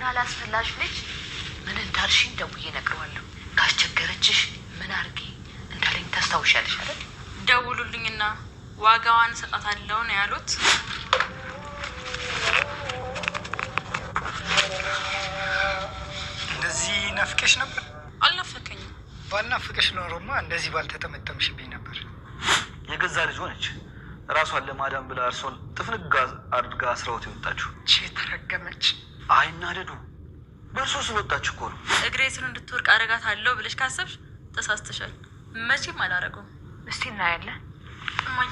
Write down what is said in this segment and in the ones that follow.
እና ላስፈላሽ ልጅ ምን እንዳልሽኝ ደውዬ ነግረዋለሁ። ካስቸገረችሽ ምን አርጊ እንዳለኝ ታስታውሻለሽ አይደል? ደውሉልኝና ዋጋዋን ሰጣታለሁ ነው ያሉት። እንደዚህ ናፍቀሽ ነበር? አልናፈቀኝም። ባልናፍቀሽ ኖሮማ እንደዚህ ባልተጠመጠምሽብኝ ነበር። የገዛ ልጅ ሆነች ራሷን ለማዳን ብላ እርሶን ጥፍንግ አድርጋ አስራውት የወጣችሁ ተረገመች። አይናደዱ በእርሶ ስለወጣች እኮ ነው። እግሬ ስር እንድትወርቅ አረጋታለሁ ብለሽ ካሰብሽ ተሳስተሻል። መቼም አላረገውም። እስቲ እናያለን። እማዬ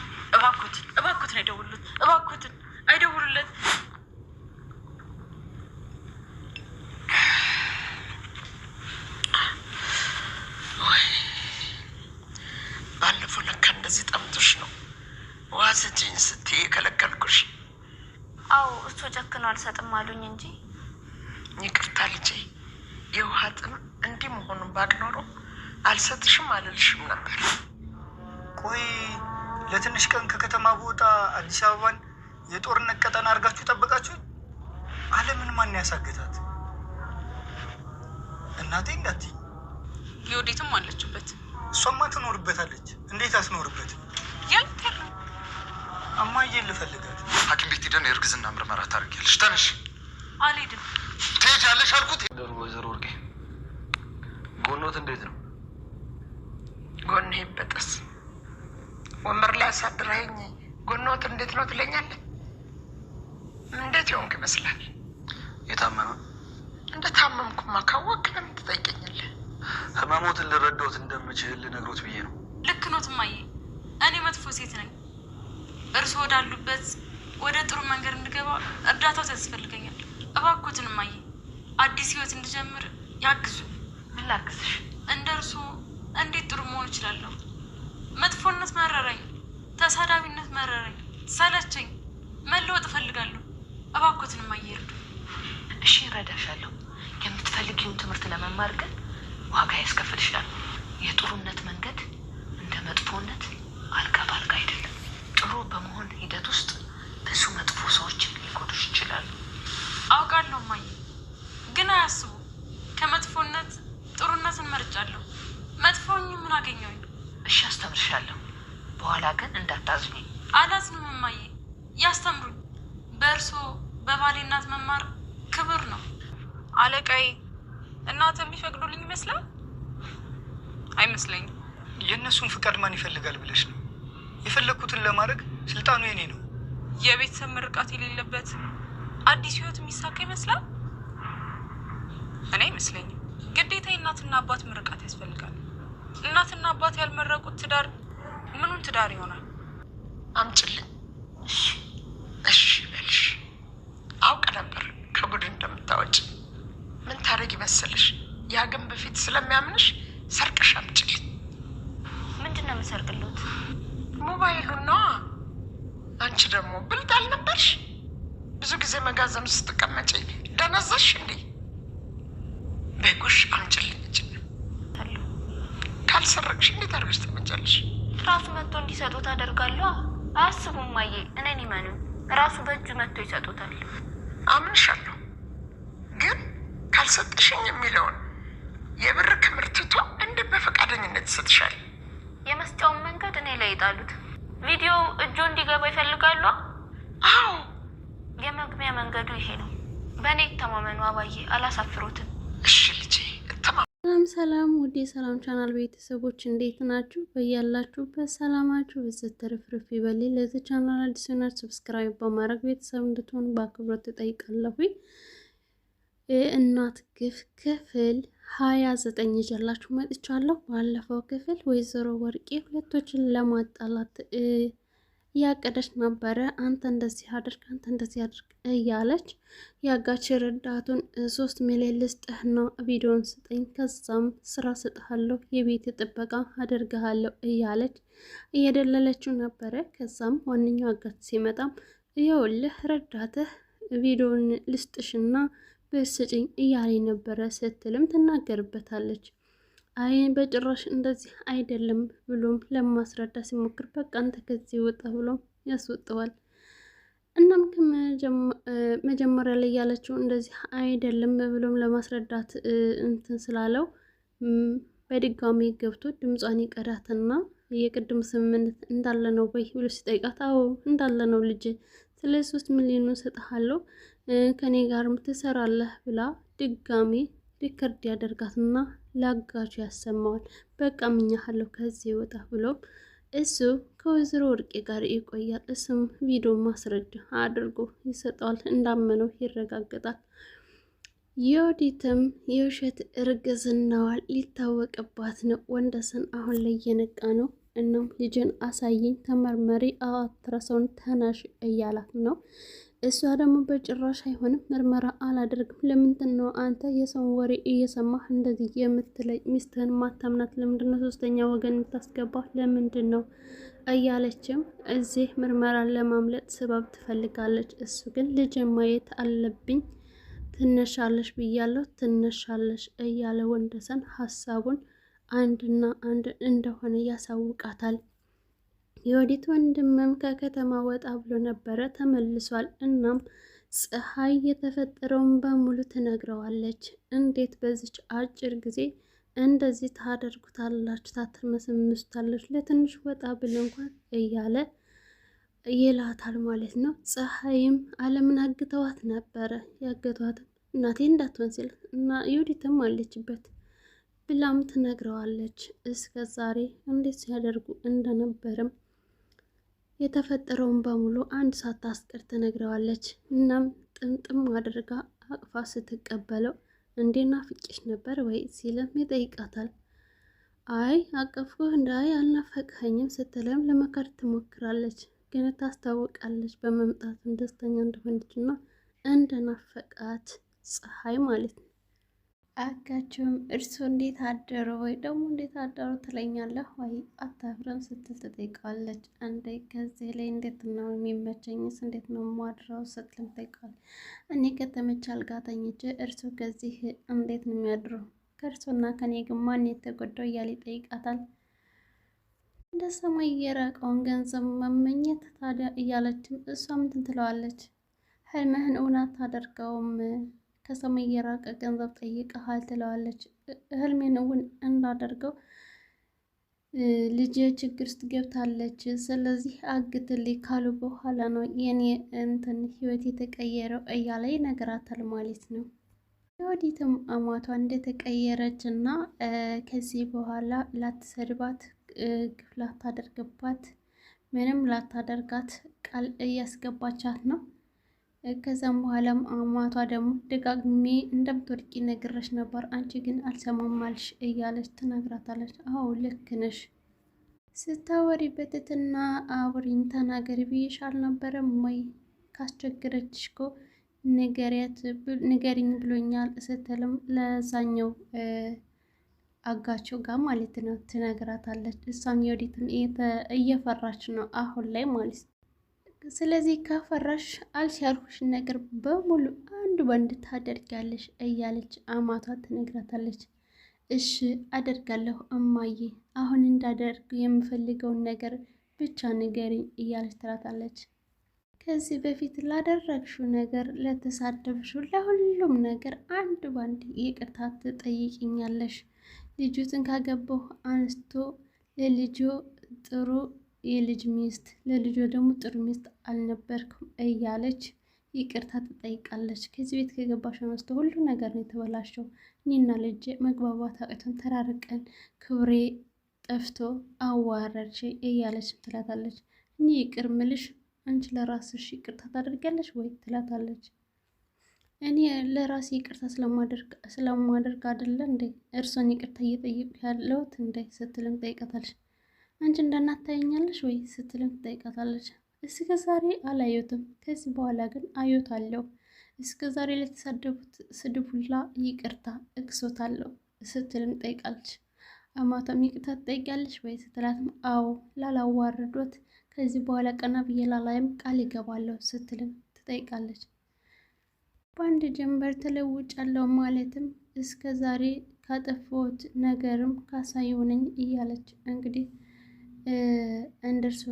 እባክዎትን አይደውሉት፣ እባክዎትን አይደውሉለት። ባለፈው ለካ እንደዚህ ጠምቶሽ ነው ዋስጅኝ ስትይ የከለከልኩሽ። አዎ እሱ ጨክኖ አልሰጥም አሉኝ እንጂ። ይቅርታ ልጄ፣ የውሃ ጥም እንዲህ መሆኑን ባቅ ኖሮ አልሰጥሽም አልልሽም ነበር። ቆይ ለትንሽ ቀን ከከተማ ቦታ አዲስ አበባን የጦርነት ቀጠና አድርጋችሁ ጠበቃችሁ? ዓለምን ማን ያሳገታት? እናቴ እንዳትይ። የወዴትም አለችበት። እሷማ ትኖርበታለች። እንዴት አትኖርበት? ያልተር እማዬን ልፈልጋት። ሐኪም ቤት ሄደን የእርግዝና ምርመራ ታደርጊያለሽ። ተነሽ። አልሄድም። ትሄጃለሽ አልኩት። ወይዘሮ ወርቄ ጎኖት እንዴት ነው? ጎኔ ይበጠስ። ወንበር ላይ አሳድረኸኝ ጎኖት እንዴት ነው ትለኛለህ? እንዴት ይሆንክ ይመስላል? የታመመ እንደ ታመምኩማ ካወቅ ለምን ትጠይቀኛለህ? ህመሞትን ልረዳዎት እንደምችል ልነግሮት ብዬ ነው። ልክ ኖት እማዬ። እኔ መጥፎ ሴት ነኝ። እርሱ ወዳሉበት ወደ ጥሩ መንገድ እንድገባ እርዳታው ያስፈልገኛል። እባክዎትን እማዬ፣ አዲስ ህይወት እንድጀምር ያግዙ። ምን ላግዝሽ? እንደ እርሱ እንዴት ጥሩ መሆን እችላለሁ? መጥፎነት መረረኝ፣ ተሳዳቢነት መረረኝ፣ ሰለቸኝ። መለወጥ እፈልጋለሁ። እባክዎትን እማዬ ይርዱ። እሺ እረዳሻለሁ። የምትፈልጊውን ትምህርት ለመማር ግን ዋጋ ያስከፍልሻል። የጥሩነት መንገድ እንደ መጥፎነት አልጋ ባልጋ አይደለም። ጥሩ በመሆን ሂደት ውስጥ ብዙ መጥፎ ሰዎችን ሊጎዱሽ ይችላሉ። አውቃለሁ እማዬ፣ ግን አያስቡ። ከመጥፎነት ጥሩነትን መርጫለሁ። መጥፎኝ ምን አገኘሁኝ? እሺ አስተምርሻለሁ። በኋላ ግን እንዳታዝኝ። አላዝንም እማዬ፣ ያስተምሩኝ። በእርሶ በባሌ እናት መማር ክብር ነው። አለቃዬ እናት የሚፈቅዱልኝ ይመስላል? አይመስለኝም። የእነሱን ፍቃድ ማን ይፈልጋል ብለሽ ነው? የፈለግኩትን ለማድረግ ስልጣኑ የኔ ነው። የቤተሰብ ምርቃት የሌለበት አዲስ ህይወት የሚሳካ ይመስላል? እኔ አይመስለኝም። ግዴታ የእናትና አባት ምርቃት ያስፈልጋል። እናትና አባት ያልመረቁት ትዳር ምኑን ትዳር ይሆናል? አምጭልኝ። እሺ በልሽ። አውቅ ነበር ከጉድ እንደምታወጭ። ምን ታረጊ መሰለሽ? ያ ግን በፊት ስለሚያምንሽ ሰርቀሽ አምጭልኝ። ምንድን ነው የምሰርቅልዎት? ሞባይሉን ነዋ። አንቺ ደግሞ ብልጥ አልነበርሽ? ብዙ ጊዜ መጋዘን ውስጥ ስትቀመጪ ደነዘሽ እንዴ? በጉሽ አምጭልኝ። ካልሰረቅሽ እንዴት አድርገሽ ትመጫለሽ? ራሱ መጥቶ እንዲሰጡት አደርጋለሁ። አያስቡም እማዬ፣ እኔን ይመኑ። ራሱ በእጁ መጥቶ ይሰጡታል። አምንሻለሁ፣ ግን ካልሰጥሽኝ የሚለውን የብር ክምር ትቶ እንዴት በፈቃደኝነት ይሰጥሻል? የመስጫውን መንገድ እኔ ላይ ይጣሉት። ቪዲዮ እጆ እንዲገባ ይፈልጋሉ። አዎ፣ የመግቢያ መንገዱ ይሄ ነው። በእኔ ተማመኑ አባዬ፣ አላሳፍሮትም። እሺ ልጄ፣ ሰላም ውድ የሰላም ቻናል ቤተሰቦች እንዴት ናችሁ? በያላችሁበት ሰላማችሁ ብዝት ተረፍርፍ ይበል። ለዚህ ቻናል አዲስ ሆናችሁ ሰብስክራይብ በማድረግ ቤተሰብ እንድትሆኑ በአክብሮት እጠይቃለሁ። የእናት ግፍ ክፍል 29 ይዤላችሁ መጥቻለሁ። ባለፈው ክፍል ወይዘሮ ወርቄ ሁለቶችን ለማጣላት ያቀደች ነበረ። አንተ እንደዚህ አድርግ፣ አንተ እንደዚህ አድርግ እያለች ያጋች ረዳቱን 3 ሚሊዮን ልስጥህ ነው ቪዲዮን ስጠኝ፣ ከዛም ስራ ስጥሃለሁ፣ የቤት ጥበቃ አደርግሃለሁ እያለች እየደለለችው ነበረ። ከዛም ዋነኛው አጋች ሲመጣም ይኸውልህ ረዳትህ ቪዲዮን ልስጥሽና በስጭኝ እያለኝ ነበረ ስትልም ትናገርበታለች። አይ በጭራሽ እንደዚህ አይደለም ብሎም ለማስረዳ ሲሞክር በቃ አንተ ከዚህ ወጣ ብሎም ያስወጣዋል። እናም መጀመሪያ ላይ ያለችው እንደዚህ አይደለም ብሎም ለማስረዳት እንትን ስላለው በድጋሚ ገብቶ ድምጿን ይቀዳትና የቅድም ስምምነት እንዳለ ነው ወይ ብሎ ሲጠይቃት አዎ እንዳለ ነው ልጅ፣ ስለ 3 ሚሊዮን ሰጥሃለሁ ከኔ ጋርም ትሰራለህ ብላ ድጋሚ ሪከርድ ያደርጋትና ላጋቹ ያሰማዋል። በቃ ምኛሃለሁ ከዚህ ይወጣ ብሎ እሱ ከወይዘሮ ወርቄ ጋር ይቆያል። እሱም ቪዲዮ ማስረጃ አድርጎ ይሰጠዋል። እንዳመነው ይረጋገጣል። የወዲትም የውሸት እርግዝናዋን ሊታወቅባት ነው። ወንደሰን አሁን ላይ እየነቃ ነው። እናም ልጅን አሳይኝ፣ ተመርመሪ፣ አትረሳውን ተናሽ እያላት ነው። እሷ ደግሞ በጭራሽ አይሆንም፣ ምርመራ አላደርግም። ለምንድን ነው አንተ የሰውን ወሬ እየሰማህ እንደዚህ የምትለኝ? ሚስትህን ማታምናት ለምንድን ነው? ሶስተኛ ወገን የምታስገባ ለምንድን ነው? እያለችም እዚህ ምርመራን ለማምለጥ ስበብ ትፈልጋለች። እሱ ግን ልጅን ማየት አለብኝ፣ ትነሻለሽ ብያለሁ፣ ትነሻለሽ እያለ ወንደሰን ሀሳቡን አንድና አንድ እንደሆነ ያሳውቃታል። የወዲት ወንድምም ከከተማ ወጣ ብሎ ነበረ፣ ተመልሷል። እናም ፀሐይ የተፈጠረውን በሙሉ ትነግረዋለች። እንዴት በዚች አጭር ጊዜ እንደዚህ ታደርጉታላችሁ? ታትርመስምሱታለች? ለትንሽ ወጣ ብል እንኳን እያለ ይላታል ማለት ነው። ፀሐይም አለምን አግተዋት ነበረ። ያገቷትም እናቴ እንዳትሆን ሲል እና የወዲትም አለችበት ብላም ትነግረዋለች። እስከ ዛሬ እንዴት ሲያደርጉ እንደነበረም የተፈጠረውን በሙሉ አንድ ሳታስቀር ትነግረዋለች። እናም ጥምጥም አድርጋ አቅፋ ስትቀበለው እንዴና ፍቄሽ ነበር ወይ ሲልም ይጠይቃታል። አይ አቀፍኩህ እንዳይ አልናፈቅኸኝም ስትለም ለመካድ ትሞክራለች። ግን ታስታውቃለች በመምጣትም ደስተኛ እንደሆነች እና እንደናፈቃት ፀሐይ ማለት ነው። አጋቸውም እርሱ እንዴት አደሩ ወይ ደግሞ እንዴት አደሩ ትለኛለህ ወይ አታፍረም ስትል ትጠይቃለች። አንዴ ከዚህ ላይ እንዴት ነው የሚመቸኝስ እንዴት ነው ማድረው ስትልም ትጠይቃለች። እኔ ከተመቸ አልጋ ተኝቼ እርሱ ከዚህ እንዴት ነው የሚያድረው? ከእርሱና ከኔ ግን ማን የተጎዳው እያለ ይጠይቃታል። እንደ ሰማይ የራቀውን ገንዘብ መመኘት ታዲያ እያለችም እሷ ምንትን ትለዋለች። ህልምህን እውነት አደርገውም ከሰማይ የራቀ ገንዘብ ጠይቀሃል ትለዋለች። ህልሜን እውን እንዳደርገው ልጅ ችግር ውስጥ ገብታለች፣ ስለዚህ አግትልኝ ካሉ በኋላ ነው የኔ እንትን ህይወት የተቀየረው እያለ ይነግራታል ማለት ነው። የወዲትም አማቷ እንደተቀየረች እና ከዚህ በኋላ ላትሰድባት፣ ግፍ ላታደርግባት፣ ምንም ላታደርጋት ቃል እያስገባቻት ነው። ከዛም በኋላም አማቷ ደግሞ ደጋግሜ እንደምትወድቂ ነግረሽ ነበር፣ አንቺ ግን አልሰማም አልሽ እያለች ትነግራታለች። አዎ ልክ ነሽ፣ ስታወሪ በትትና አውሪኝ ተናገሪ ብዬሽ አልነበረም ወይ? ካስቸገረችሽ እኮ ንገሪኝ ብሎኛል ስትልም ለዛኛው አጋቸው ጋር ማለት ነው ትነግራታለች። እሷም የወዲትም እየፈራች ነው አሁን ላይ ማለት ነው። ስለዚህ ካፈራሽ አልሽ ያልኩሽን ነገር በሙሉ አንድ ወንድ ታደርጋለሽ እያለች አማቷ ትነግራታለች። እሺ አደርጋለሁ እማዬ፣ አሁን እንዳደርግ የምፈልገውን ነገር ብቻ ንገሪኝ እያለች ትላታለች። ከዚህ በፊት ላደረግሽው ነገር፣ ለተሳደብሽው፣ ለሁሉም ነገር አንድ ባንድ ይቅርታ ትጠይቅኛለሽ። ልጁትን ካገባሁ አንስቶ ለልጆ ጥሩ የልጅ ሚስት ለልጆ ደግሞ ጥሩ ሚስት አልነበርኩም እያለች ይቅርታ ትጠይቃለች። ከዚህ ቤት ከገባሽ አንስቶ ሁሉ ነገር ነው የተበላሸው። እኔና ልጄ መግባባት አቅቶን ተራርቀን ክብሬ ጠፍቶ አዋረድሽ እያለች ትላታለች። እኔ ይቅር ምልሽ አንቺ ለራስሽ ይቅርታ ታደርጊያለሽ ወይ ትላታለች። እኔ ለራሴ ይቅርታ ስለማደርግ አይደለ እንዴ እርሶን ይቅርታ እየጠየቁ ያለሁት እንዴ ስትልም ጠይቃታለች። አንቺ እንደናት ታየኛለሽ ወይ ስትልም ትጠይቃታለች። እስከ ዛሬ አላየሁትም፣ ከዚህ በኋላ ግን አየሁታለሁ። እስከ ዛሬ ለተሳደቡት ስድብ ሁላ ይቅርታ እክሶታለሁ ስትልም ጠይቃለች። አማቷም ይቅርታ ትጠይቂያለሽ ወይ ስትላትም አዎ ላላዋርዶት ከዚህ በኋላ ቀና ብዬ ላላይም ቃል ይገባለሁ ስትልም ትጠይቃለች። በአንድ ጀንበር ተለውጫለሁ ማለትም እስከ ዛሬ ካጠፋሁት ነገርም ካሳ ይሆነኝ እያለች እንግዲህ እንደርሱ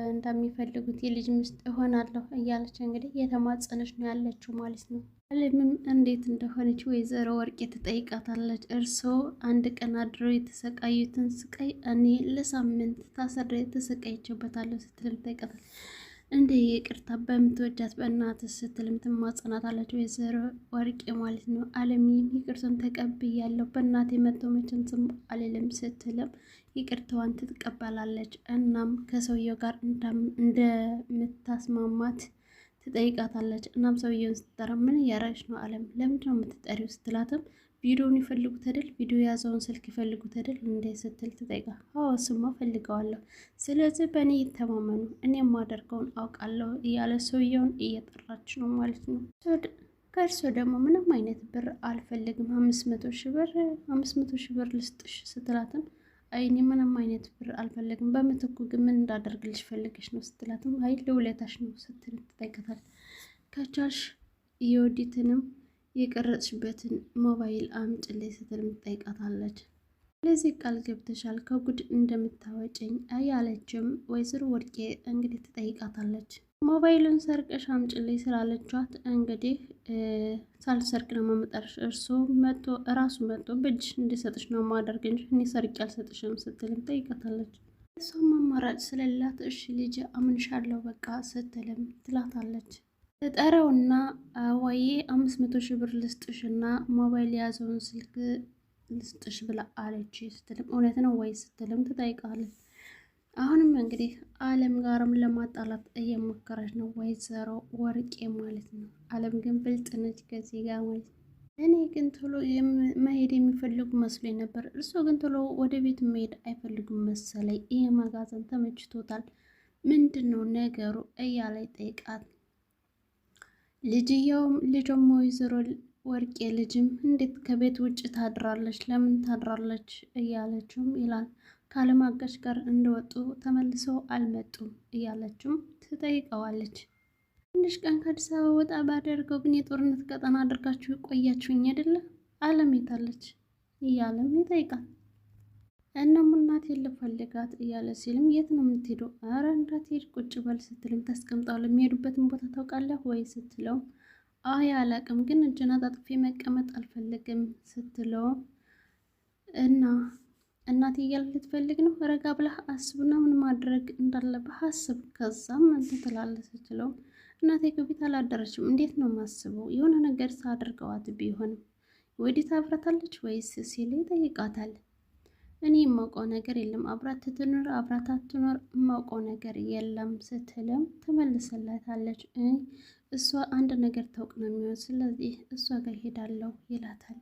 እንደሚፈልጉት የልጅ ሚስት እሆናለሁ እያለች እንግዲህ የተማጸነች ነው ያለችው ማለት ነው። አለምም እንዴት እንደሆነች ወይዘሮ ወርቄ ትጠይቃታለች። እርስዎ አንድ ቀን አድረው የተሰቃዩትን ስቃይ እኔ ለሳምንት ታስሬ ተሰቃይቼበታለሁ ስትልም ትጠይቃታለች። እንደ ይቅርታ በምትወዳት በእናትህ ስትልም ትማጸናታለች ወይዘሮ ወርቄ ማለት ነው። አለምም ይቅርታን ተቀብያለሁ በእናቴ መጥቶ መቼም ዝም አልልም ስትልም ይቅርታዋን ትቀበላለች። እናም ከሰውየው ጋር እንደምታስማማት ትጠይቃታለች። እናም ሰውየውን ስትጠራ ምን እያረግሽ ነው አለም ለምንድነው የምትጠሪው ስትላትም ቪዲዮውን ይፈልጉት አይደል ቪዲዮ የያዘውን ስልክ ይፈልጉት አይደል እንዴ ስትል ትጠይቃ። አዎ ስማ ፈልገዋለሁ፣ ስለዚህ በእኔ ይተማመኑ፣ እኔ የማደርገውን አውቃለሁ እያለ ሰውየውን እየጠራች ነው ማለት ነው። ከእርሶ ደግሞ ምንም አይነት ብር አልፈልግም 500 ሺህ ብር ልስጥሽ ስትላትም አይኔ ምንም አይነት ብር አልፈልግም በምትኩ ግን ምን እንዳደርግልሽ ፈልገሽ ነው ስትላትም አይ ለውለታሽ ነው ስትል ትጠይቃታለች። ከቻልሽ የወዲትንም የቀረጽሽበትን ሞባይል አምጪልኝ ስትልም ትጠይቃታለች። ለዚህ ቃል ገብተሻል ከጉድ እንደምታወጭኝ እያለችም ወይዘሮ ወርቄ እንግዲህ ትጠይቃታለች። ሞባይሉን ሰርቀሽ አምጪልኝ ስላለቻት እንግዲህ ሳልሰርቅ ነው የማመጣልሽ፣ እራሱ መጥቶ በእጅሽ እንዲሰጥሽ ነው ማደርግ እንጂ እኔ ሰርቄ አልሰጥሽም ስትልም ትጠይቃታለች። እሷም አማራጭ ስለሌላት እሺ ልጅ አምንሻለሁ በቃ ስትልም ትላታለች። ጠረውና ወይ 500 ሺህ ብር ልስጥሽና ሞባይል የያዘውን ስልክ ልስጥሽ ብላ አለች ስትልም እውነት ነው ወይ ስትልም ትጠይቃለች። አሁንም እንግዲህ አለም ጋርም ለማጣላት እየሞከረች ነው ወይዘሮ ወርቄ ማለት ነው። አለም ግን ብልጥ ነች ከዚህ ጋር ማለት ነው። እኔ ግን ቶሎ መሄድ የሚፈልጉ መስሎኝ ነበር፣ እርሶ ግን ቶሎ ወደ ቤት መሄድ አይፈልጉም መሰለኝ፣ ይሄ መጋዘን ተመችቶታል፣ ምንድን ነው ነገሩ እያለ ጠይቃት። ልጅም ወይዘሮ ወርቄ ልጅም እንዴት ከቤት ውጭ ታድራለች ለምን ታድራለች እያለችም ይላል። ካለማጋች ጋር እንደወጡ ተመልሰው አልመጡም እያለችም ትጠይቀዋለች። ትንሽ ቀን ከአዲስ አበባ ወጣ ባደርገው ግን የጦርነት ቀጠና አድርጋችሁ ቆያችሁኝ አይደለ አለም የታለች እያለም ይጠይቃል። እናም እናቴ ልፈልጋት እያለ ሲልም የት ነው የምትሄደው? አረ እንዳትሄድ ቁጭ በል ስትልም ታስቀምጣው። የሚሄዱበትን ቦታ ታውቃለህ ወይ ስትለው አይ አላቅም ግን እጅና ጣጥፌ መቀመጥ አልፈልግም ስትለው እና እናቴ እያለ ልትፈልግ ነው ረጋ ብለህ አስብና ምን ማድረግ እንዳለብህ አስብ ከዛም እንትን ትላለህ ስትለው እናቴ ከቤት አላደረችም እንዴት ነው ማስበው የሆነ ነገር ሳደርገዋት ቢሆንም ወዲት አብራታለች ወይስ ሲል ይጠይቃታል። እኔ የማውቀው ነገር የለም አብራት ትኑር አብራት አትኑር የማውቀው ነገር የለም ስትልም ትመልስላታለች። እሷ አንድ ነገር ታውቅ ነው የሚሆን ስለዚህ እሷ ጋር ሄዳለሁ ይላታል።